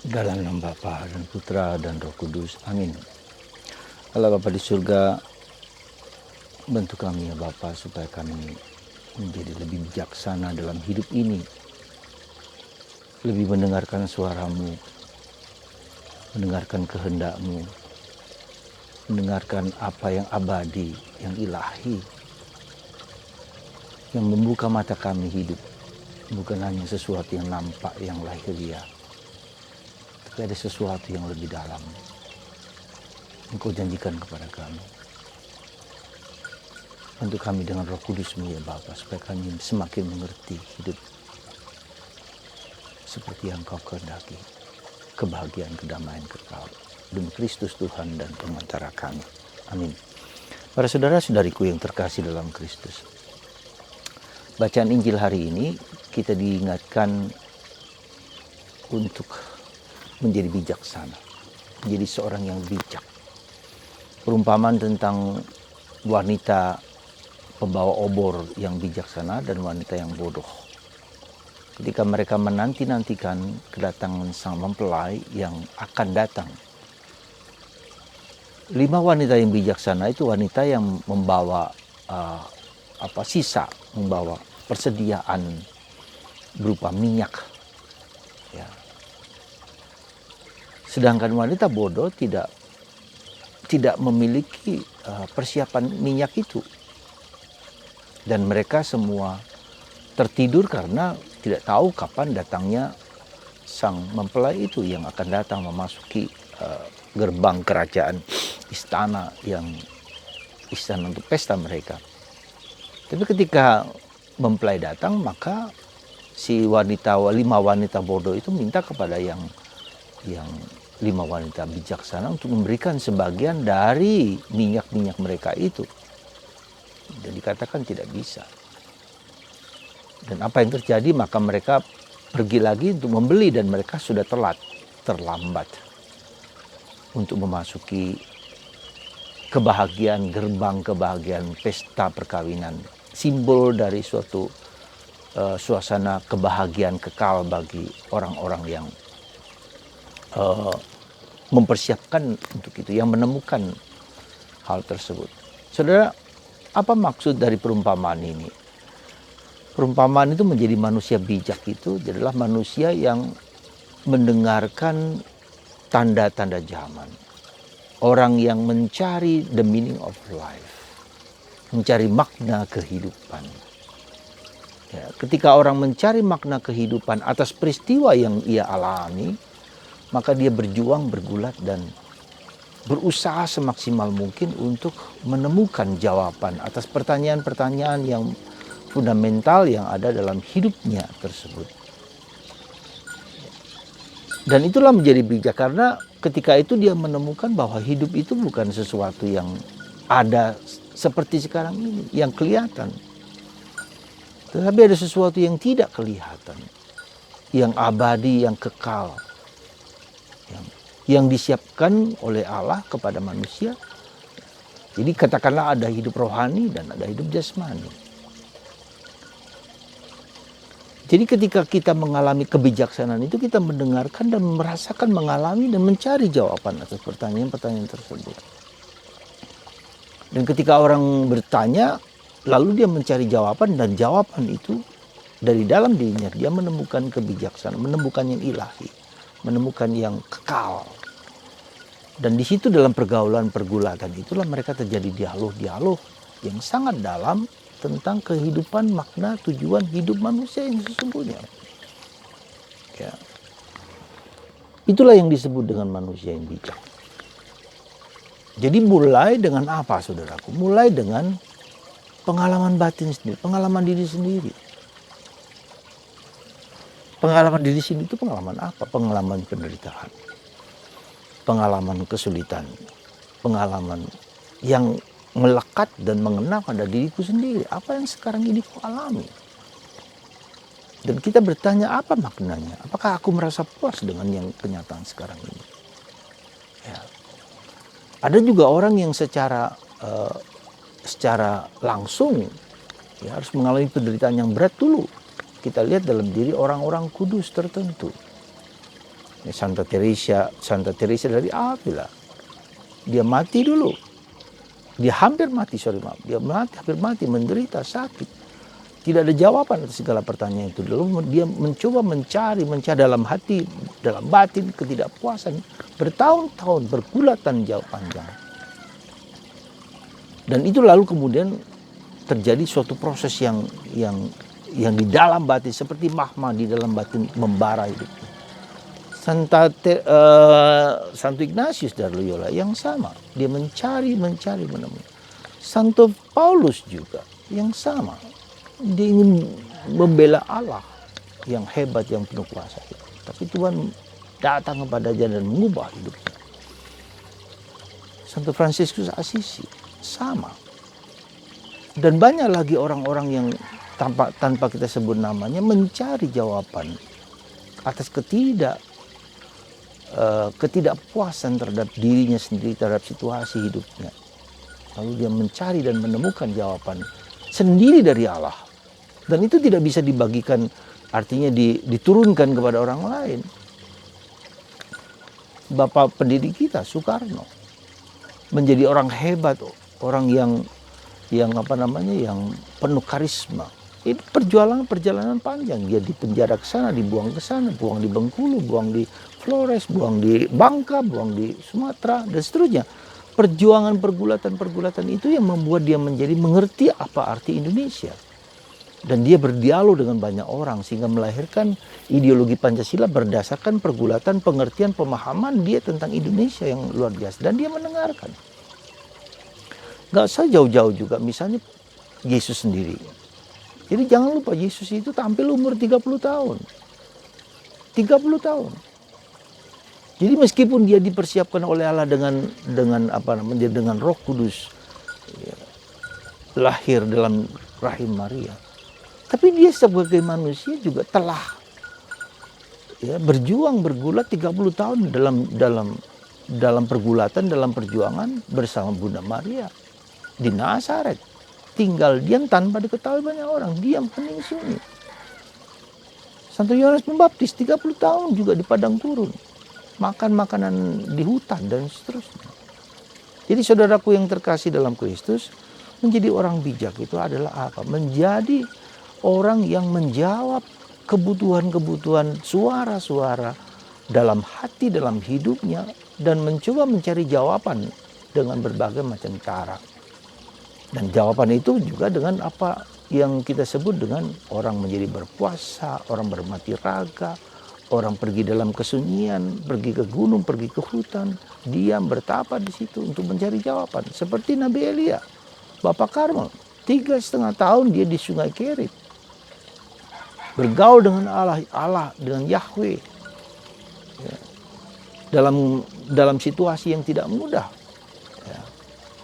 Dalam nama Bapa dan Putra dan Roh Kudus. Amin. Allah Bapa di surga, bantu kami ya Bapa supaya kami menjadi lebih bijaksana dalam hidup ini. Lebih mendengarkan suara-Mu, mendengarkan kehendak-Mu, mendengarkan apa yang abadi, yang ilahi, yang membuka mata kami hidup. Bukan hanya sesuatu yang nampak, yang lahiriah, tapi ada sesuatu yang lebih dalam. Engkau janjikan kepada kami. Bantu kami dengan Roh Kudus-Mu ya Bapa, supaya kami semakin mengerti hidup seperti yang Kau kehendaki. Kebahagiaan, kedamaian kekal. Demi Kristus Tuhan dan pengantara kami. Amin. Para saudara-saudariku yang terkasih dalam Kristus. Bacaan Injil hari ini kita diingatkan untuk menjadi bijaksana. Menjadi seorang yang bijak. Perumpamaan tentang wanita pembawa obor yang bijaksana dan wanita yang bodoh. Ketika mereka menanti-nantikan kedatangan sang mempelai yang akan datang. 5 wanita yang bijaksana itu wanita yang membawa sisa, membawa persediaan berupa minyak. Ya. Sedangkan wanita bodoh tidak memiliki persiapan minyak itu. Dan mereka semua tertidur karena tidak tahu kapan datangnya sang mempelai itu yang akan datang memasuki gerbang kerajaan istana untuk pesta mereka. Tapi ketika mempelai datang, maka si 5 wanita bodoh itu minta kepada yang 5 wanita bijaksana untuk memberikan sebagian dari minyak-minyak mereka itu. Dan dikatakan tidak bisa. Dan apa yang terjadi, maka mereka pergi lagi untuk membeli dan mereka sudah terlambat untuk memasuki gerbang kebahagiaan pesta perkawinan. Simbol dari suatu suasana kebahagiaan kekal bagi orang-orang yang mempersiapkan untuk itu, yang menemukan hal tersebut. Saudara, apa maksud dari perumpamaan ini? Perumpamaan itu menjadi manusia bijak itu adalah manusia yang mendengarkan tanda-tanda zaman. Orang yang mencari the meaning of life. Mencari makna kehidupan. Ya, ketika orang mencari makna kehidupan atas peristiwa yang ia alami, maka dia berjuang, bergulat, dan berusaha semaksimal mungkin untuk menemukan jawaban atas pertanyaan-pertanyaan yang fundamental yang ada dalam hidupnya tersebut. Dan itulah menjadi bijak karena ketika itu dia menemukan bahwa hidup itu bukan sesuatu yang ada seperti sekarang ini, yang kelihatan. Tetapi ada sesuatu yang tidak kelihatan, yang abadi, yang kekal, yang disiapkan oleh Allah kepada manusia. Jadi katakanlah ada hidup rohani dan ada hidup jasmani. Jadi ketika kita mengalami kebijaksanaan itu, kita mendengarkan dan merasakan, mengalami dan mencari jawaban atas pertanyaan-pertanyaan tersebut. Dan ketika orang bertanya, lalu dia mencari jawaban, dan jawaban itu dari dalam dirinya dia menemukan kebijaksanaan, menemukan yang ilahi, menemukan yang kekal. Dan di situ dalam pergulatan itulah mereka terjadi dialog-dialog yang sangat dalam tentang kehidupan, makna, tujuan hidup manusia yang sesungguhnya. Ya. Itulah yang disebut dengan manusia yang bijak. Jadi mulai dengan apa, saudaraku? Mulai dengan pengalaman batin sendiri, pengalaman diri sendiri. Pengalaman diri sendiri itu pengalaman apa? Pengalaman penderitaan. Pengalaman kesulitan, pengalaman yang melekat dan mengena pada diriku sendiri. Apa yang sekarang ini ku alami? Dan kita bertanya, apa maknanya? Apakah aku merasa puas dengan yang kenyataan sekarang ini? Ya. Ada juga orang yang secara langsung ya, harus mengalami penderitaan yang berat dulu. Kita lihat dalam diri orang-orang kudus tertentu. Santa Teresa dari Avila. Dia mati dulu. Dia hampir mati, hampir mati, menderita, sakit. Tidak ada jawaban atas segala pertanyaan itu. Lalu dia mencoba mencari dalam hati, dalam batin ketidakpuasan. Bertahun-tahun, bergulatan jauh panjang. Dan itu lalu kemudian terjadi suatu proses yang di dalam batin, seperti magma di dalam batin membara hidupnya. Santo Ignatius dari Loyola yang sama. Dia mencari, menemukan. Santo Paulus juga yang sama. Dia ingin membela Allah yang hebat, yang penuh kuasa. Tapi Tuhan datang kepada dia dan mengubah hidupnya. Santo Fransiskus Assisi sama. Dan banyak lagi orang-orang yang tanpa kita sebut namanya mencari jawaban atas ketidakpuasan terhadap dirinya sendiri, terhadap situasi hidupnya. Lalu dia mencari dan menemukan jawaban sendiri dari Allah. Dan itu tidak bisa dibagikan, artinya diturunkan kepada orang lain. Bapak pendidik kita, Soekarno, menjadi orang hebat, orang yang penuh karisma. Itu perjalanan panjang. Dia dipenjara ke sana, dibuang ke sana, buang di Bengkulu, buang di Flores, buang di Bangka, buang di Sumatera, dan seterusnya. Perjuangan pergulatan itu yang membuat dia mengerti apa arti Indonesia. Dan dia berdialog dengan banyak orang sehingga melahirkan ideologi Pancasila berdasarkan pergulatan, pengertian, pemahaman dia tentang Indonesia yang luar biasa. Dan dia mendengarkan. Gak usah jauh-jauh juga, misalnya Yesus sendiri. Jadi jangan lupa Yesus itu tampil umur 30 tahun. 30 tahun. Jadi meskipun dia dipersiapkan oleh Allah dengan Roh Kudus, ya, lahir dalam rahim Maria. Tapi dia sebagai manusia juga telah bergulat 30 tahun dalam pergulatan, dalam perjuangan bersama Bunda Maria di Nazaret. Tinggal diam tanpa diketahui banyak orang, diam hening sunyi. Santo Yohanes Pembaptis 30 tahun juga di padang gurun, makan makanan di hutan dan seterusnya. Jadi saudaraku yang terkasih dalam Kristus, menjadi orang bijak itu adalah apa? Menjadi orang yang menjawab kebutuhan-kebutuhan, suara-suara dalam hati, dalam hidupnya, dan mencoba mencari jawaban dengan berbagai macam cara. Dan jawaban itu juga dengan apa yang kita sebut dengan orang menjadi berpuasa, orang bermati raga, orang pergi dalam kesunyian, pergi ke gunung, pergi ke hutan, diam bertapa di situ untuk mencari jawaban. Seperti Nabi Elia, Bapak Karmel, 3,5 tahun dia di Sungai Kerit. Bergaul dengan Allah dengan Yahweh. Ya. Dalam situasi yang tidak mudah. Ya.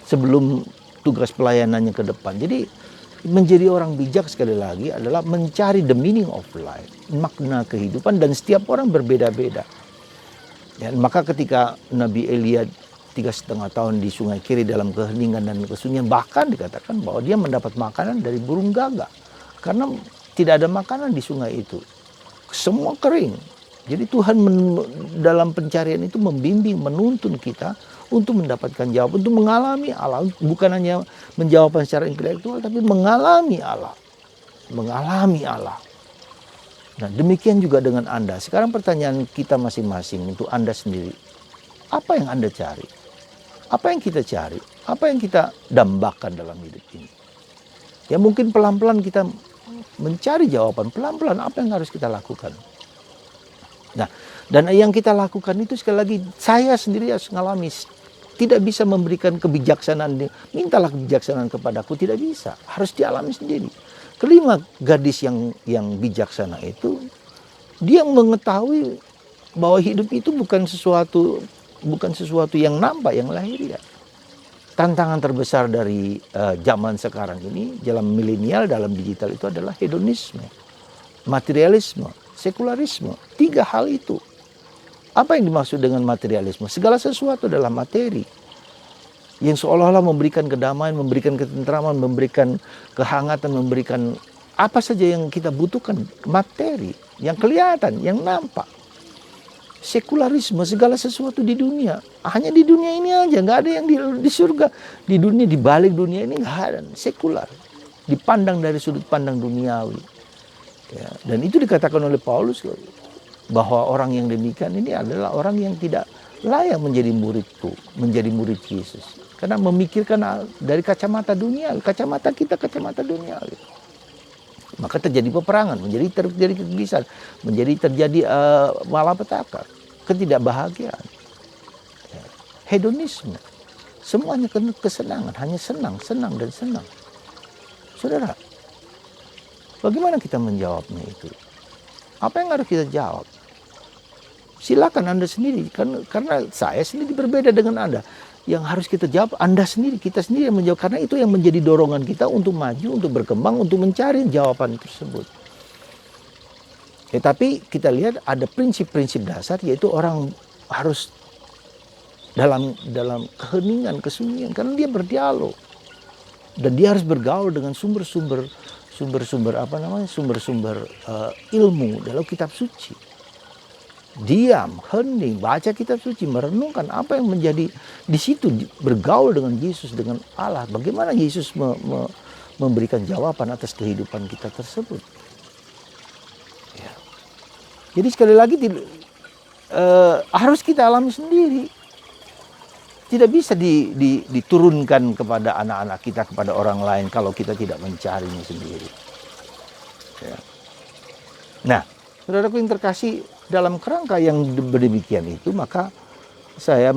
Sebelum tugas pelayanannya ke depan. Jadi menjadi orang bijak sekali lagi adalah mencari the meaning of life, makna kehidupan, dan setiap orang berbeda-beda. Ya, maka ketika Nabi Elia 3,5 tahun di Sungai Kerit dalam keheningan dan kesunyian, bahkan dikatakan bahwa dia mendapat makanan dari burung gagak karena tidak ada makanan di sungai itu, semua kering. Jadi Tuhan dalam pencarian itu membimbing, menuntun kita untuk mendapatkan jawaban, untuk mengalami Allah. Bukan hanya menjawabkan secara intelektual, tapi mengalami Allah. Mengalami Allah. Nah, demikian juga dengan Anda. Sekarang pertanyaan kita masing-masing untuk Anda sendiri. Apa yang Anda cari? Apa yang kita cari? Apa yang kita dambakan dalam hidup ini? Ya mungkin pelan-pelan kita mencari jawaban. Pelan-pelan apa yang harus kita lakukan? Nah, dan yang kita lakukan itu sekali lagi saya sendiri harus mengalami. Tidak bisa memberikan kebijaksanaan, mintalah kebijaksanaan kepadaku, tidak bisa. Harus dialami sendiri. Kelima, gadis yang bijaksana itu dia mengetahui bahwa hidup itu bukan sesuatu yang nampak, yang lahiriah. Tantangan terbesar dari zaman sekarang ini, dalam milenial, dalam digital itu adalah hedonisme, materialisme, sekularisme. 3 hal itu. Apa yang dimaksud dengan materialisme? Segala sesuatu adalah materi. Yang seolah-olah memberikan kedamaian, memberikan ketentraman, memberikan kehangatan, memberikan apa saja yang kita butuhkan. Materi, yang kelihatan, yang nampak. sekularisme segala sesuatu di dunia. Hanya di dunia ini aja, nggak ada yang di surga. Di dunia, di balik dunia ini nggak ada, sekular. Dipandang dari sudut pandang duniawi. Ya, dan itu dikatakan oleh Paulus bahwa orang yang demikian ini adalah orang yang tidak layak menjadi muridku, menjadi murid Yesus. Karena memikirkan dari kacamata dunia, kacamata kita kacamata dunia. Maka terjadi peperangan, terjadi kegelisahan, terjadi malapetaka, ketidakbahagiaan, ya, hedonisme, semuanya kesenangan, hanya senang, senang dan senang. Saudara, bagaimana kita menjawabnya itu? Apa yang harus kita jawab? Silakan Anda sendiri, karena saya sendiri berbeda dengan Anda. Yang harus kita jawab Anda sendiri, kita sendiri yang menjawab. Karena itu yang menjadi dorongan kita untuk maju, untuk berkembang, untuk mencari jawaban tersebut. Tapi kita lihat ada prinsip-prinsip dasar, yaitu orang harus dalam keheningan, kesunyian, karena dia berdialog. Dan dia harus bergaul dengan sumber-sumber ilmu dalam kitab suci. Diam, hening, baca kitab suci, merenungkan apa yang menjadi di situ, bergaul dengan Yesus, dengan Allah. Bagaimana Yesus memberikan jawaban atas kehidupan kita tersebut. Ya. Jadi sekali lagi harus kita alami sendiri. Tidak bisa diturunkan kepada anak-anak kita, kepada orang lain kalau kita tidak mencarinya sendiri. Ya. Nah, saudaraku yang terkasih, dalam kerangka yang demikian itu, maka saya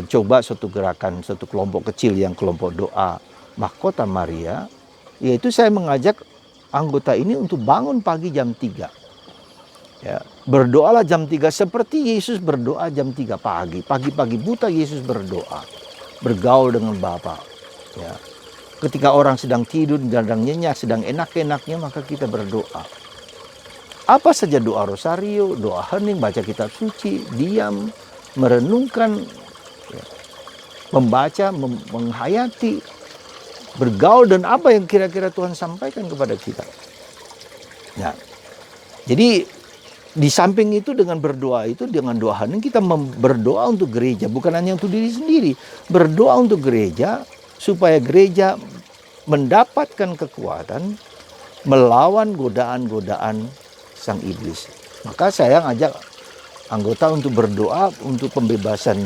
coba suatu gerakan, suatu kelompok kecil yang kelompok doa Mahkota Maria, yaitu saya mengajak anggota ini untuk bangun pagi jam 3. Ya, berdoalah jam 3 seperti Yesus berdoa jam 3 pagi. Pagi-pagi buta Yesus berdoa, bergaul dengan Bapa. Ya. Ketika orang sedang tidur, sedang nyenyak, sedang enak-enaknya, maka kita berdoa. Apa saja, doa rosario, doa hening, baca kitab suci, diam, merenungkan, ya, membaca, menghayati, bergaul, dan apa yang kira-kira Tuhan sampaikan kepada kita. Nah, jadi di samping itu dengan berdoa itu, dengan doa hening, kita berdoa untuk gereja, bukan hanya untuk diri sendiri. Berdoa untuk gereja supaya gereja mendapatkan kekuatan melawan godaan-godaan sang iblis. Maka saya ngajak anggota untuk berdoa untuk pembebasan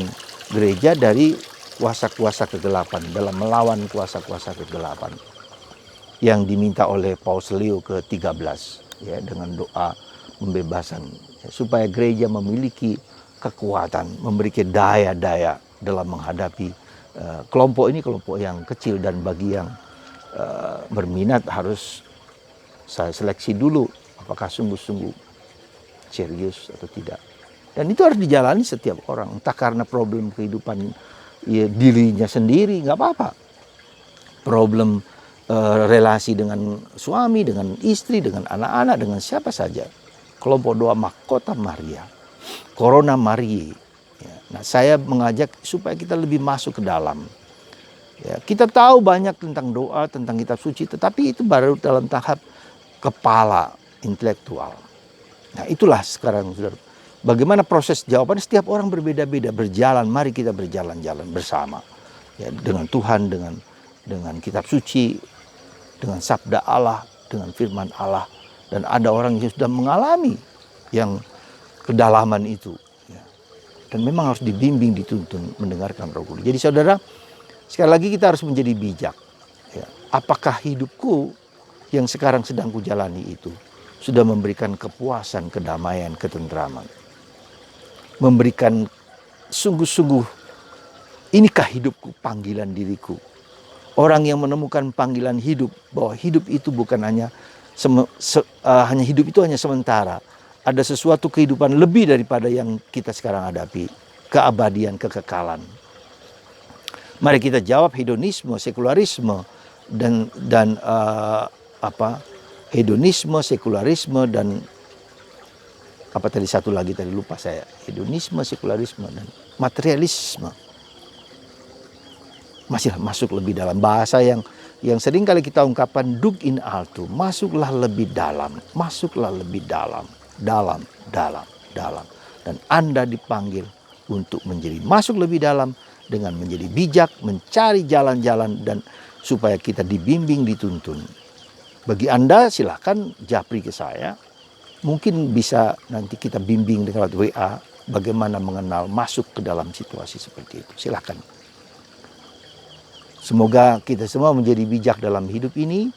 gereja dari kuasa-kuasa kegelapan, dalam melawan kuasa-kuasa kegelapan yang diminta oleh Paus Leo ke-13, ya, dengan doa pembebasan, ya, supaya gereja memiliki kekuatan, memiliki daya-daya dalam menghadapi kelompok ini, kelompok yang kecil, dan bagi yang berminat harus saya seleksi dulu apakah sungguh-sungguh serius atau tidak. Dan itu harus dijalani setiap orang, entah karena problem kehidupan ya, dirinya sendiri, nggak apa-apa. Problem relasi dengan suami, dengan istri, dengan anak-anak, dengan siapa saja. Kelompok doa Mahkota Maria, Corona Marie. Ya. Nah, saya mengajak supaya kita lebih masuk ke dalam. Ya, kita tahu banyak tentang doa, tentang kitab suci, tetapi itu baru dalam tahap kepala intelektual. Nah, itulah sekarang, saudara. Bagaimana proses jawaban, setiap orang berbeda-beda, berjalan, mari kita berjalan-jalan bersama. Ya, dengan Tuhan, dengan kitab suci, dengan sabda Allah, dengan firman Allah. Dan ada orang yang sudah mengalami yang kedalaman itu. Ya. Dan memang harus dibimbing, dituntun, mendengarkan Roh Kudus. Jadi saudara, sekali lagi kita harus menjadi bijak. Ya. Apakah hidupku yang sekarang sedang kujalani itu sudah memberikan kepuasan, kedamaian, ketentraman? Memberikan sungguh-sungguh, inikah hidupku, panggilan diriku? Orang yang menemukan panggilan hidup, bahwa hidup itu bukan hanya hidup itu hanya sementara. Ada sesuatu kehidupan lebih daripada yang kita sekarang hadapi, keabadian, kekekalan. Mari kita jawab hedonisme, sekularisme, dan hedonisme, sekularisme, dan apa tadi satu lagi tadi lupa saya. Hedonisme, sekularisme, dan materialisme. Masih masuk lebih dalam bahasa yang sering kali kita ungkapkan, dug in alto, masuklah lebih dalam, masuklah lebih dalam. Dan Anda dipanggil untuk menjadi masuk lebih dalam dengan menjadi bijak, mencari jalan-jalan dan supaya kita dibimbing, dituntun. Bagi Anda silahkan japri ke saya. Mungkin bisa nanti kita bimbing dengan WA bagaimana mengenal masuk ke dalam situasi seperti itu. Silahkan. Semoga kita semua menjadi bijak dalam hidup ini.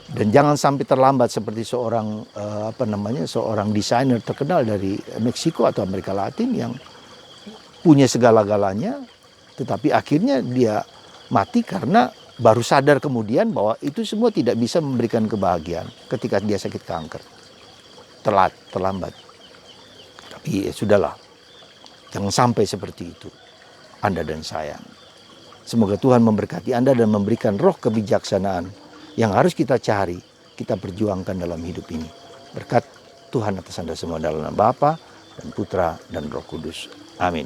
Dan jangan sampai terlambat seperti seorang seorang desainer terkenal dari Meksiko atau Amerika Latin yang punya segala-galanya, tetapi akhirnya dia mati karena baru sadar kemudian bahwa itu semua tidak bisa memberikan kebahagiaan ketika dia sakit kanker. Terlambat. Tapi ya sudahlah, jangan sampai seperti itu Anda dan saya. Semoga Tuhan memberkati Anda dan memberikan roh kebijaksanaan yang harus kita cari, kita perjuangkan dalam hidup ini. Berkat Tuhan atas Anda semua dalam nama Bapa dan Putra dan Roh Kudus. Amin.